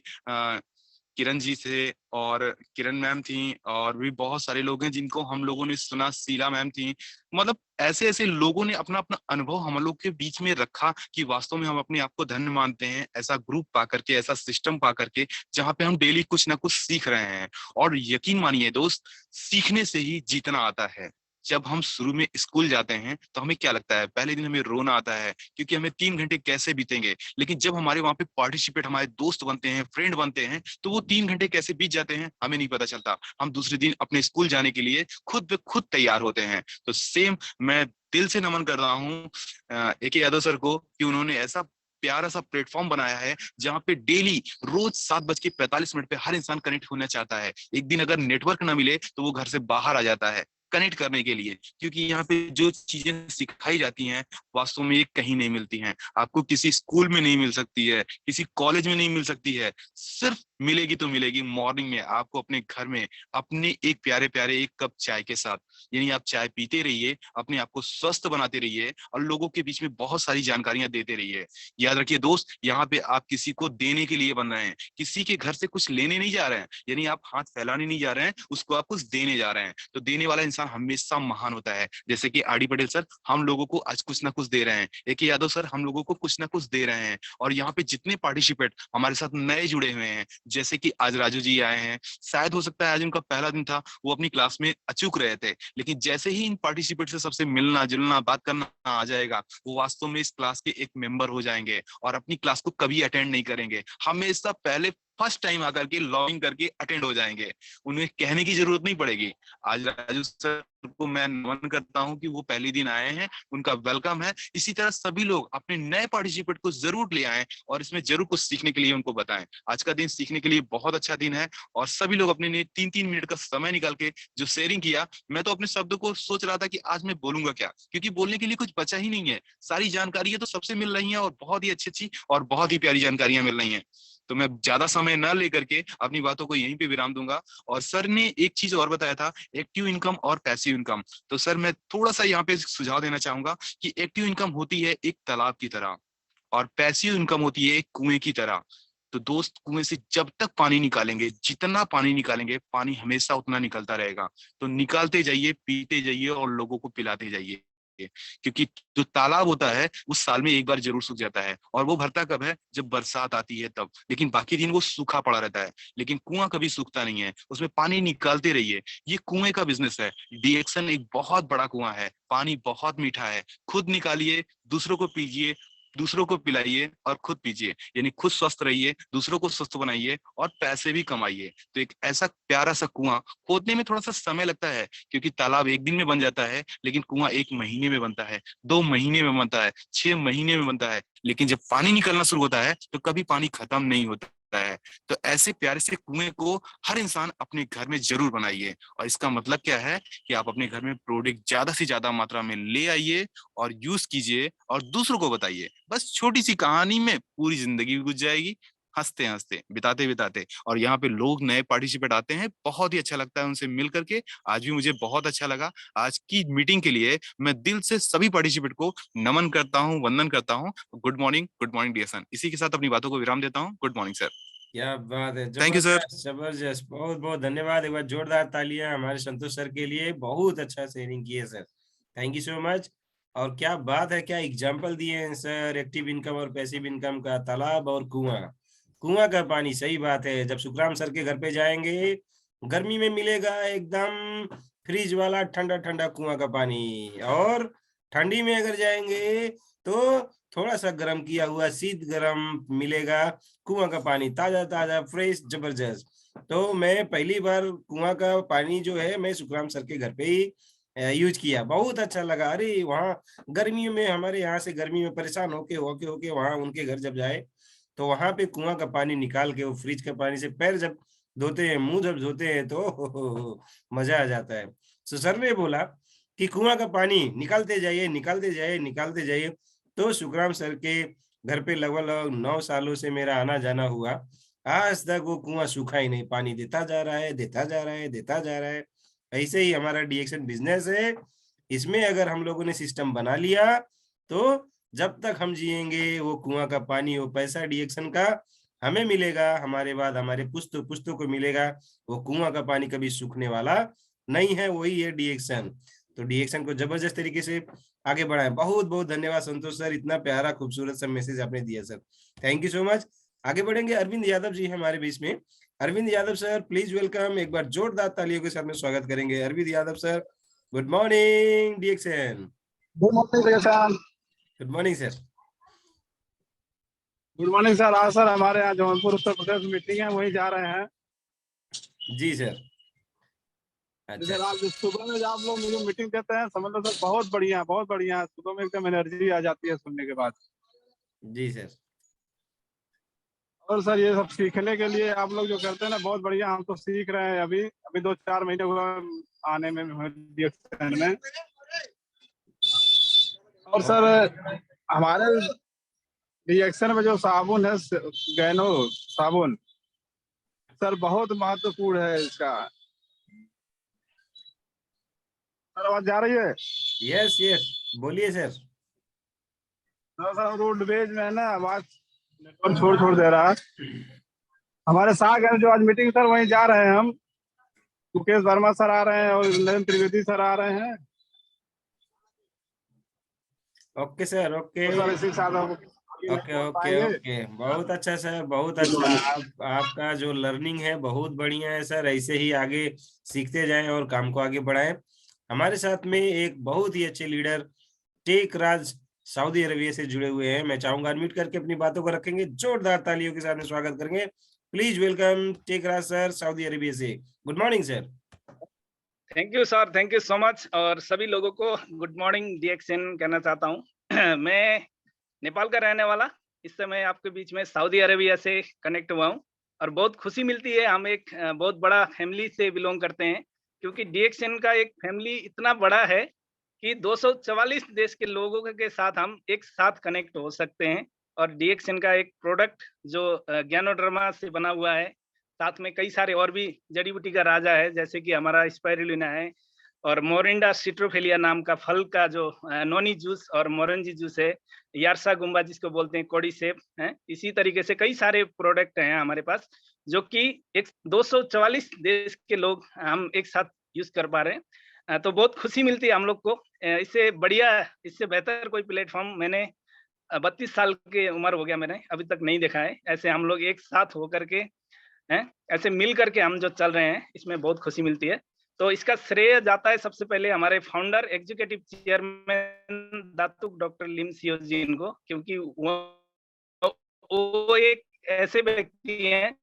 किरण जी थे और किरण मैम थी, और भी बहुत सारे लोग हैं जिनको हम लोगों ने सुना, शीला मैम थी। मतलब ऐसे ऐसे लोगों ने अपना अपना अनुभव हम लोग के बीच में रखा कि वास्तव में हम अपने आप को धन्य मानते हैं, ऐसा ग्रुप पा करके, ऐसा सिस्टम पा करके जहाँ पे हम डेली कुछ ना कुछ सीख रहे हैं। और यकीन मानिए दोस्त, सीखने से ही जीतना आता है। जब हम शुरू में स्कूल जाते हैं तो हमें क्या लगता है, पहले दिन हमें रोना आता है क्योंकि हमें 3 घंटे कैसे बीतेंगे। लेकिन जब हमारे वहां पे पार्टिसिपेट, हमारे दोस्त बनते हैं, फ्रेंड बनते हैं, तो वो 3 घंटे कैसे बीत जाते हैं हमें नहीं पता चलता। हम दूसरे दिन अपने स्कूल जाने के लिए खुद पे खुद तैयार होते हैं। तो सेम मैं दिल से नमन कर रहा हूँ ए.के. यादव सर को कि उन्होंने ऐसा प्यारा सा प्लेटफॉर्म बनाया है जहां पे डेली रोज 7:45 पे हर इंसान कनेक्ट होना चाहता है। एक दिन अगर नेटवर्क ना मिले तो वो घर से बाहर आ जाता है कनेक्ट करने के लिए, क्योंकि यहाँ पे जो चीजें सिखाई जाती हैं वास्तव में ये कहीं नहीं मिलती हैं। आपको किसी स्कूल में नहीं मिल सकती है, किसी कॉलेज में नहीं मिल सकती है, सिर्फ मिलेगी तो मिलेगी मॉर्निंग में आपको अपने घर में, अपने एक प्यारे प्यारे एक कप चाय के साथ। यानी आप चाय पीते रहिए, अपने आप को स्वस्थ बनाते रहिए और लोगों के बीच में बहुत सारी जानकारियां देते रहिए। याद रखिए दोस्त, यहाँ पे आप किसी को देने के लिए बन रहे हैं, किसी के घर से कुछ लेने नहीं जा रहे हैं। यानी आप हाथ फैलाने नहीं जा रहे हैं, उसको आप कुछ देने जा रहे हैं। तो देने वाला इंसान हमेशा महान होता है। जैसे कि आरडी पटेल सर हम लोगों को आज कुछ ना कुछ दे रहे हैं, ए.के. यादव सर हम लोगों को कुछ ना कुछ दे रहे हैं। और यहाँ पे जितने पार्टिसिपेट हमारे साथ नए जुड़े हुए हैं, जैसे कि आज राजू जी आए हैं, शायद हो सकता है आज उनका पहला दिन था, वो अपनी क्लास में अचूक रहे थे, लेकिन जैसे ही इन पार्टिसिपेट से सबसे मिलना जुलना बात करना आ जाएगा, वो वास्तव में इस क्लास के एक मेंबर हो जाएंगे और अपनी क्लास को कभी अटेंड नहीं करेंगे, हमेशा पहले फर्स्ट टाइम आकर के लॉगिन करके अटेंड हो जाएंगे, उन्हें कहने की जरूरत नहीं पड़ेगी। आज राजू सर को मैं नमन करता हूं कि वो पहले दिन आए हैं, उनका वेलकम है। इसी तरह सभी लोग अपने नए पार्टिसिपेट को जरूर ले आएं और इसमें जरूर कुछ सीखने के लिए उनको बताएं। आज का दिन सीखने के लिए बहुत अच्छा दिन है और सभी लोग अपने लिए 3-3 मिनट का समय निकाल के जो शेयरिंग किया, मैं तो अपने शब्दों को सोच रहा था कि आज मैं बोलूंगा क्या, क्योंकि बोलने के लिए कुछ बचा ही नहीं है। सारी जानकारियां तो सबसे मिल रही हैं और बहुत ही अच्छी और बहुत ही प्यारी जानकारियां मिल रही हैं। तो मैं ज्यादा समय न लेकर के अपनी बातों को यहीं पे विराम दूंगा। और सर ने एक चीज और बताया था, एक्टिव इनकम और पैसिव इनकम। तो सर मैं थोड़ा सा यहाँ पे सुझाव देना चाहूंगा कि एक्टिव इनकम होती है एक तालाब की तरह और पैसिव इनकम होती है एक कुएं की तरह। तो दोस्त, कुएं से जब तक पानी निकालेंगे, जितना पानी निकालेंगे, पानी हमेशा उतना निकलता रहेगा। तो निकालते जाइए, पीते जाइए और लोगों को पिलाते जाइए, क्योंकि जो तालाब होता है वो साल में एक बार जरूर सूख जाता है और वो भरता कब है, जब बरसात आती है तब, लेकिन बाकी दिन वो सूखा पड़ा रहता है। लेकिन कुआं कभी सूखता नहीं है, उसमें पानी निकालते रहिए। ये कुएं का बिजनेस है। डीएक्सन एक बहुत बड़ा कुआं है, पानी बहुत मीठा है। खुद निकालिए, दूसरों को पीजिए, दूसरों को पिलाइए और खुद पीजिए। यानी खुद स्वस्थ रहिए, दूसरों को स्वस्थ बनाइए और पैसे भी कमाइए। तो एक ऐसा प्यारा सा कुआं खोदने में थोड़ा सा समय लगता है, क्योंकि तालाब एक दिन में बन जाता है, लेकिन कुआं 1 महीने में बनता है, 2 महीने में बनता है, 6 महीने में बनता है। लेकिन जब पानी निकलना शुरू होता है तो कभी पानी खत्म नहीं होता है। तो ऐसे प्यारे से कुएं को हर इंसान अपने घर में जरूर बनाइए। और इसका मतलब क्या है कि आप अपने घर में प्रोडक्ट ज्यादा से ज्यादा मात्रा में ले आइए और यूज कीजिए और दूसरों को बताइए। बस छोटी सी कहानी में पूरी जिंदगी गुजर जाएगी, हंसते हंसते, बिताते बिताते। और यहाँ पे लोग नए पार्टिसिपेट आते हैं, बहुत ही अच्छा लगता है उनसे मिल करके। आज भी मुझे बहुत अच्छा लगा। आज की मीटिंग के लिए मैं दिल से सभी पार्टिसिपेट को नमन करता हूँ, वंदन करता हूँ। Good morning dear son. इसी के साथ अपनी बातों को विराम देता हूँ। Good morning sir. क्या बात है, थैंक यू सर। जबरदस्त, बहुत बहुत धन्यवाद। एक बार जोरदार तालियां हमारे संतोष सर के लिए, बहुत अच्छा शेयरिंग किए sir, thank you so much. और क्या बात है, क्या एग्जाम्पल दिए हैं सर, एक्टिव इनकम और पैसिव इनकम का, तालाब और कुआं। कुआं का पानी, सही बात है। जब सुखराम सर के घर पे जाएंगे, गर्मी में मिलेगा एकदम फ्रिज वाला ठंडा ठंडा कुआं का पानी, और ठंडी में अगर जाएंगे तो थोड़ा सा गर्म किया हुआ शीत गर्म मिलेगा कुआं का पानी, ताजा ताजा फ्रेश जबरदस्त। तो मैं पहली बार कुआं का पानी जो है मैं सुखराम सर के घर पे ही यूज किया, बहुत अच्छा लगा। अरे वहाँ गर्मियों में, हमारे यहाँ से गर्मी में परेशान होके होके होके वहाँ उनके घर जब जाए तो वहां पे कुआं का पानी निकाल के वो फ्रिज के पानी से पैर जब धोते हैं, मुंह जब धोते हैं तो मजा आ जाता है। तो सर ने बोला कि कुआं का पानी निकालते जाइए, निकालते जाइए, निकालते जाइए। तो सुखराम सर के घर पे लगभग 9 सालों से मेरा आना जाना हुआ, आज तक वो कुआं सूखा ही नहीं, पानी देता जा रहा है, देता जा रहा है, देता जा रहा है। ऐसे ही हमारा डीएक्शन बिजनेस है, इसमें अगर हम लोगों ने सिस्टम बना लिया तो जब तक हम जिएंगे वो कुआं का पानी, वो पैसा डीएक्शन का हमें मिलेगा, हमारे बाद हमारे पुश्तों पुश्तों को मिलेगा। वो कुआं का पानी कभी सूखने वाला नहीं है, वही है डीएक्शन। तो डीएक्शन को जबरदस्त तरीके से आगे बढ़ाएं। बहुत बहुत धन्यवाद संतोष सर, इतना प्यारा खूबसूरत सा मैसेज आपने दिया sir, thank you so much. आगे बढ़ेंगे, अरविंद यादव जी हमारे बीच में। Arvind Yadav sir please welcome, एक बार जोरदार तालियों के साथ में स्वागत करेंगे। Arvind Yadav sir, good morning डीएक्शन। Good morning sir. Good morning sir. Good morning sir. आज सर हमारे यहाँ जौनपुर उत्तर प्रदेश मीटिंग है, वहीं जा रहे हैं। जी सर। अच्छा सर आज सुबह में जब आप लोग मुझे मीटिंग देते हैं, समझ लो सर बहुत बढ़िया, बहुत बढ़िया। सुबह में एकदम एनर्जी आ जाती है सुनने के बाद। जी सर। और सर ये सब सीखने के लिए आप लोग जो करते हैं ना, बहुत बढ़िया। हम तो सीख रहे हैं, अभी 2-4 महीने हुआ आने में डीएक्शन में। और सर हमारे डीएक्शन में जो साबुन है, गैनो साबुन, सर बहुत महत्वपूर्ण है इसका। सर आवाज जा रही है? यस यस, बोलिए सर। सर रोडवेज में है ना, आवाज नेटवर्क छोड़ दे रहा है। हमारे साथ जो आज मीटिंग सर, वहीं जा रहे हैं हम। मुकेश वर्मा सर आ रहे हैं और नरेंद्र त्रिवेदी सर आ रहे हैं। ओके सर, ओके तो सर इसी के साथ हम ओके ओके ओके, बहुत अच्छा सर, बहुत अच्छा। आपका जो लर्निंग है बहुत बढ़िया है सर, ऐसे ही आगे सीखते जाएं और काम को आगे बढ़ाएं। हमारे साथ में एक बहुत ही अच्छे लीडर टेक राज सऊदी अरबिया से जुड़े हुए हैं, मैं चाहूंगा अनम्यूट करके अपनी बातों को रखेंगे, जोरदार तालियों के साथ में स्वागत करेंगे। Please welcome Tek Raj sir Saudi Arabia से। Good morning sir. Thank you sir, thank you so much. और सभी लोगों को गुड मॉर्निंग डीएक्शन कहना चाहता हूँ। मैं नेपाल का रहने वाला, इस समय आपके बीच में सऊदी अरेबिया से कनेक्ट हुआ हूँ और बहुत खुशी मिलती है। हम एक बहुत बड़ा फैमिली से बिलोंग करते हैं, क्योंकि डीएक्शन का एक फैमिली इतना बड़ा है कि 244 देश के लोगों के साथ हम एक साथ कनेक्ट हो सकते हैं। और डीएक्शन का एक प्रोडक्ट जो ज्ञानोडर्मा से बना हुआ है, साथ में कई सारे और भी जड़ी बूटी का राजा है, जैसे कि हमारा स्पाइरुलिना है और मोरिंडा सिट्रोफेलिया नाम का फल का जो नोनी जूस और मोरंजी जूस है, यारसा गुम्बा जिसको बोलते हैं, कोड़ी सेब है। इसी तरीके से कई सारे प्रोडक्ट हैं हमारे पास, जो कि 244 देश के लोग हम एक साथ यूज कर पा रहे हैं। तो बहुत खुशी मिलती है हम लोग को। इससे बढ़िया, इससे बेहतर कोई प्लेटफॉर्म मैंने 32 साल की उम्र हो गया, मैंने अभी तक नहीं देखा है। ऐसे हम लोग एक साथ होकर के ऐसे मिल करके हम जो चल रहे हैं, इसमें बहुत खुशी मिलती है। तो इसका श्रेय जाता है सबसे पहले हमारे फाउंडर एग्जीक्यूटिव चेयरमैन दातुक डॉक्टर लिम सियो जी को, क्योंकि वो एक ऐसे व्यक्ति हैं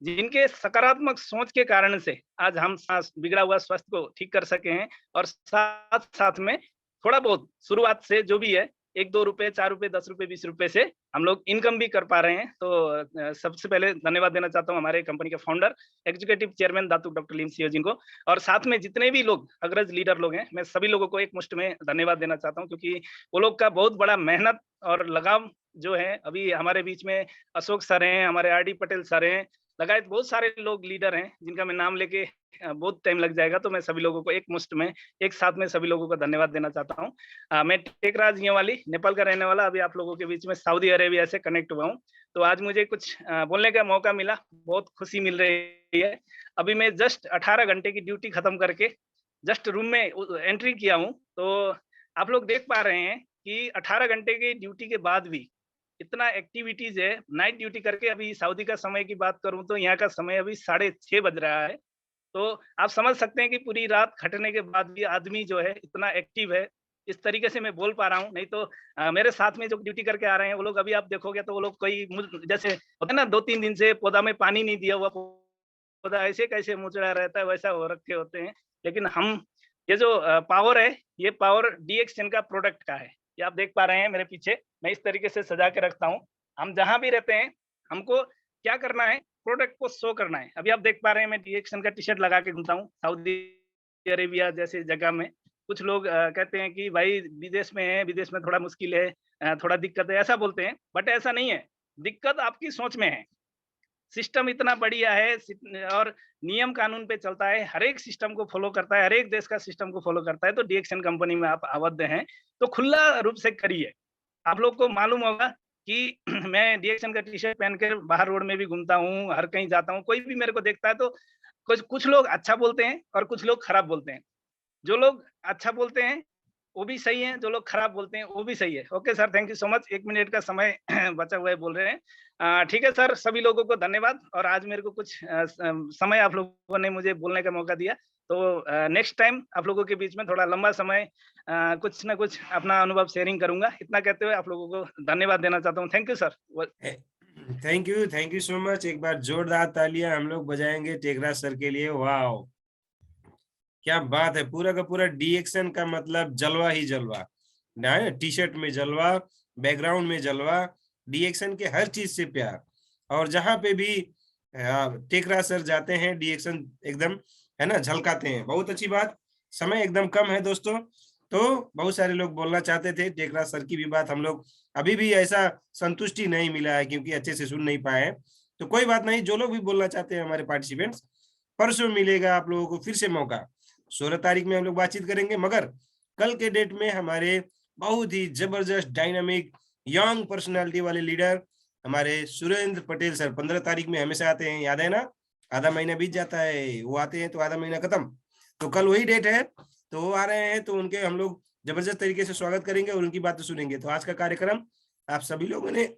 जिनके सकारात्मक सोच के कारण से आज हम बिगड़ा हुआ स्वास्थ्य को ठीक कर सके हैं। और साथ साथ में थोड़ा बहुत शुरुआत से जो भी है, 1-2 रुपए, 4 रुपए, 10 रुपए, 20 रुपए से हम लोग इनकम भी कर पा रहे हैं। तो सबसे पहले धन्यवाद देना चाहता हूँ हमारे कंपनी के फाउंडर एग्जीक्यूटिव चेयरमैन दातुक डॉक्टर लिम सियो जी को। और साथ में जितने भी लोग अग्रज लीडर लोग हैं, मैं सभी लोगों को एक मुश्त में धन्यवाद देना चाहता हूँ, क्योंकि वो लोग का बहुत बड़ा मेहनत और लगाव जो है। अभी हमारे बीच में अशोक सर हैं, हमारे आर डी पटेल सर हैं, लगायत बहुत सारे लोग लीडर हैं जिनका मैं नाम लेके बहुत टाइम लग जाएगा। तो मैं सभी लोगों को एक मुश्त में, एक साथ में सभी लोगों को धन्यवाद देना चाहता हूँ। मैं टेकराज वाली नेपाल का रहने वाला, अभी आप लोगों के बीच में सऊदी अरेबिया से कनेक्ट हुआ हूँ। तो आज मुझे कुछ बोलने का मौका मिला, बहुत खुशी मिल रही है। अभी मैं जस्ट 18 घंटे की ड्यूटी खत्म करके जस्ट रूम में एंट्री किया हूँ। तो आप लोग देख पा रहे हैं कि 18 घंटे की ड्यूटी के बाद भी इतना एक्टिविटीज है। नाइट ड्यूटी करके अभी सऊदी का समय की बात करूं तो यहाँ का समय अभी 6:30 बज रहा है। तो आप समझ सकते हैं कि पूरी रात खटने के बाद भी आदमी जो है इतना एक्टिव है। इस तरीके से मैं बोल पा रहा हूँ, नहीं तो मेरे साथ में जो ड्यूटी करके आ रहे हैं वो लोग अभी आप देखोगे तो वो लोग कोई जैसे होता है ना 2-3 दिन से पौधा में पानी नहीं दिया हुआ पौधा ऐसे कैसे मुचड़ा रहता है वैसा हो रखे होते हैं। लेकिन हम ये जो पावर है ये पावर DXN का प्रोडक्ट का है। ये आप देख पा रहे हैं मेरे पीछे, मैं इस तरीके से सजा के रखता हूँ। हम जहां भी रहते हैं हमको क्या करना है, प्रोडक्ट को शो करना है। अभी आप देख पा रहे हैं मैं DXN का टी-शर्ट लगा के घूमता हूँ। सऊदी अरेबिया जैसे जगह में कुछ लोग कहते हैं कि भाई विदेश में है, विदेश में थोड़ा मुश्किल है, थोड़ा दिक्कत है, ऐसा बोलते हैं। बट ऐसा नहीं है, दिक्कत आपकी सोच में है। सिस्टम इतना बढ़िया है और नियम कानून पे चलता है, हर एक सिस्टम को फॉलो करता है, हर एक देश का सिस्टम को फॉलो करता है। तो DXN कंपनी में आप आबद्ध हैं तो खुला रूप से करिए। आप लोग को मालूम होगा कि मैं DXN का टी-शर्ट पहनकर बाहर रोड में भी घूमता हूँ, हर कहीं जाता हूँ, कोई भी मेरे को देखता है तो कुछ लोग अच्छा बोलते हैं और कुछ लोग खराब बोलते हैं। जो लोग अच्छा बोलते हैं वो भी सही है, जो लोग खराब बोलते हैं वो भी सही है। Okay sir, thank you so much. 1 minute का समय बचा हुआ है बोल रहे हैं। ठीक है सर, सभी लोगों को धन्यवाद। और आज मेरे को कुछ समय आप लोगों ने मुझे बोलने का मौका दिया, तो नेक्स्ट टाइम आप लोगों के बीच में थोड़ा लंबा समय कुछ ना कुछ अपना अनुभव शेयरिंग करूंगा। इतना कहते हुए आप लोगों को धन्यवाद देना चाहता हूँ। Thank you sir. Thank you so much. एक बार जोरदार तालियां हम लोग बजाएंगे टेकराज सर के लिए। वाह, क्या बात है। पूरा का पूरा DXN का मतलब जलवा ही जलवा, टी-शर्ट में जलवा, बैकग्राउंड में जलवा, DXN के हर चीज से प्यार। और जहां पे भी टेकराज सर जाते हैं DXN एकदम है ना झलकाते हैं। बहुत अच्छी बात। समय एकदम कम है दोस्तों, तो बहुत सारे लोग बोलना चाहते थे, टेकराज सर की भी बात हम लोग अभी भी ऐसा संतुष्टि नहीं मिला है क्योंकि अच्छे से सुन नहीं पाए। तो कोई बात नहीं, जो लोग भी बोलना चाहते हैं हमारे पार्टिसिपेंट्स, परसों मिलेगा आप लोगों को फिर से मौका। 16 तारीख में हम लोग बातचीत करेंगे, मगर कल के डेट में हमारे बहुत ही जबरदस्त डायनामिक यंग पर्सनालिटी वाले लीडर हमारे सुरेंद्र पटेल सर 15 तारीख में हमेशा आते हैं, याद है ना? आधा महीना बीत जाता है, वो आते हैं तो आधा महीना खत्म। तो कल वही डेट है, तो वो आ रहे हैं, तो उनके हम लोग जबरदस्त तरीके से स्वागत करेंगे और उनकी बातें सुनेंगे। तो आज का कार्यक्रम आप सभी लोगों ने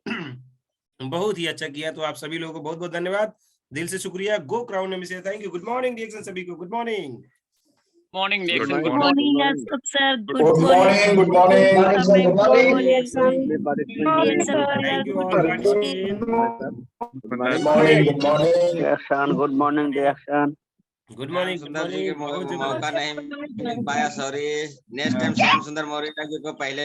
बहुत ही अच्छा किया, तो आप सभी लोगों को बहुत बहुत धन्यवाद, दिल से शुक्रिया। गो क्राउन में से thank you. Good morning DXN सभी को। Good morning. Morning Good DXN। morning. Good morning, Yusuf sir. Good morning. Good morning. Good morning, DXN. DXN Thank you all Good participants. Good morning. Good morning. DXN, good morning DXN. Good morning. सुंदर जी के मौका नहीं मिल पाया, sorry. Next time Shyam सुंदर मौर्य जी को पहले